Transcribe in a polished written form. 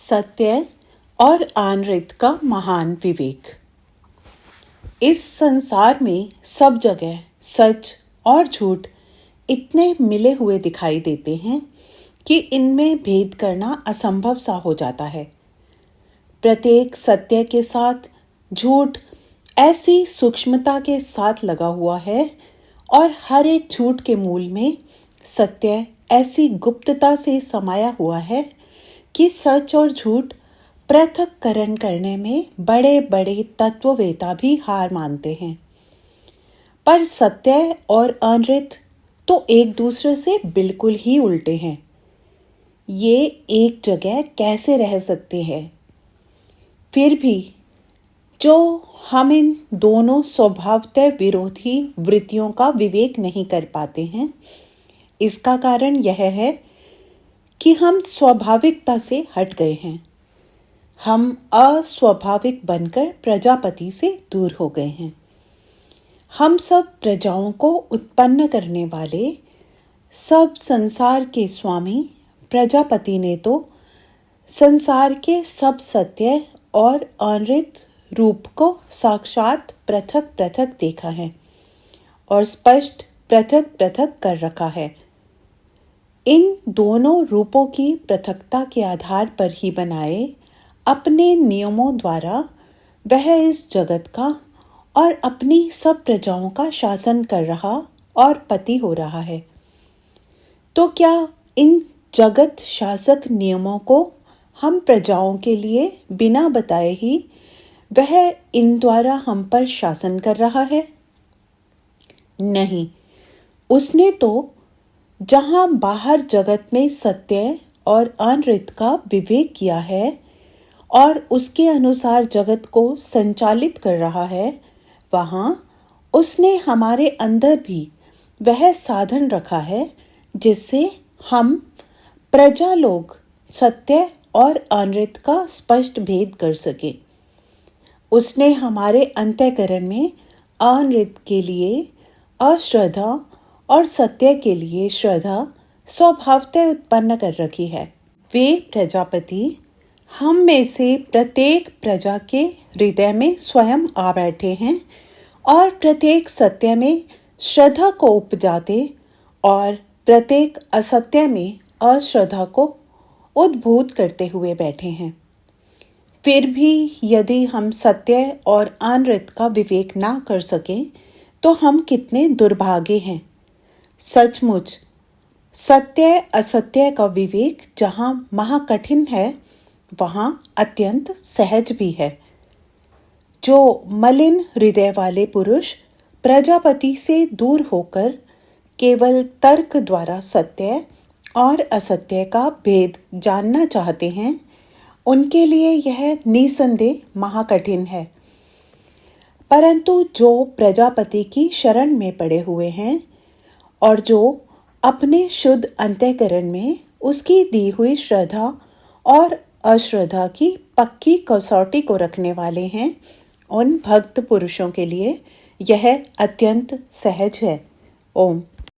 सत्य और आनृत का महान विवेक। इस संसार में सब जगह सच और झूठ इतने मिले हुए दिखाई देते हैं कि इनमें भेद करना असंभव सा हो जाता है। प्रत्येक सत्य के साथ झूठ ऐसी सूक्ष्मता के साथ लगा हुआ है और हर एक झूठ के मूल में सत्य ऐसी गुप्तता से समाया हुआ है कि सच और झूठ पृथक्करण करने में बड़े बड़े तत्ववेता भी हार मानते हैं। पर सत्य और अनृत तो एक दूसरे से बिल्कुल ही उल्टे हैं। ये एक जगह कैसे रह सकते हैं? फिर भी जो हम इन दोनों स्वभावतः विरोधी वृत्तियों का विवेक नहीं कर पाते हैं, इसका कारण यह है कि हम स्वाभाविकता से हट गए हैं। हम अस्वाभाविक बनकर प्रजापति से दूर हो गए हैं। हम सब प्रजाओं को उत्पन्न करने वाले सब संसार के स्वामी प्रजापति ने तो संसार के सब सत्य और अनृत रूप को साक्षात पृथक पृथक देखा है और स्पष्ट पृथक पृथक कर रखा है। इन दोनों रूपों की पृथकता के आधार पर ही बनाए अपने नियमों द्वारा वह इस जगत का और अपनी सब प्रजाओं का शासन कर रहा और पति हो रहा है। तो क्या इन जगत शासक नियमों को हम प्रजाओं के लिए बिना बताए ही वह इन द्वारा हम पर शासन कर रहा है? नहीं, उसने तो जहां बाहर जगत में सत्य और अनृत का विवेक किया है और उसके अनुसार जगत को संचालित कर रहा है, वहां उसने हमारे अंदर भी वह साधन रखा है जिससे हम प्रजा लोग सत्य और अनृत का स्पष्ट भेद कर सके। उसने हमारे अंतःकरण में अनृत के लिए अश्रद्धा और सत्य के लिए श्रद्धा स्वभावतः उत्पन्न कर रखी है। वे प्रजापति हम में से प्रत्येक प्रजा के हृदय में स्वयं आ बैठे हैं और प्रत्येक सत्य में श्रद्धा को उपजाते और प्रत्येक असत्य में अश्रद्धा को उद्भूत करते हुए बैठे हैं। फिर भी यदि हम सत्य और अनृत का विवेक ना कर सकें तो हम कितने दुर्भागे हैं। सचमुच सत्य असत्य का विवेक जहाँ महाकठिन है, वहाँ अत्यंत सहज भी है। जो मलिन हृदय वाले पुरुष प्रजापति से दूर होकर केवल तर्क द्वारा सत्य और असत्य का भेद जानना चाहते हैं, उनके लिए यह निसंदेह महाकठिन है। परंतु जो प्रजापति की शरण में पड़े हुए हैं और जो अपने शुद्ध अंतःकरण में उसकी दी हुई श्रद्धा और अश्रद्धा की पक्की कसौटी को रखने वाले हैं, उन भक्त पुरुषों के लिए यह अत्यंत सहज है। ओम।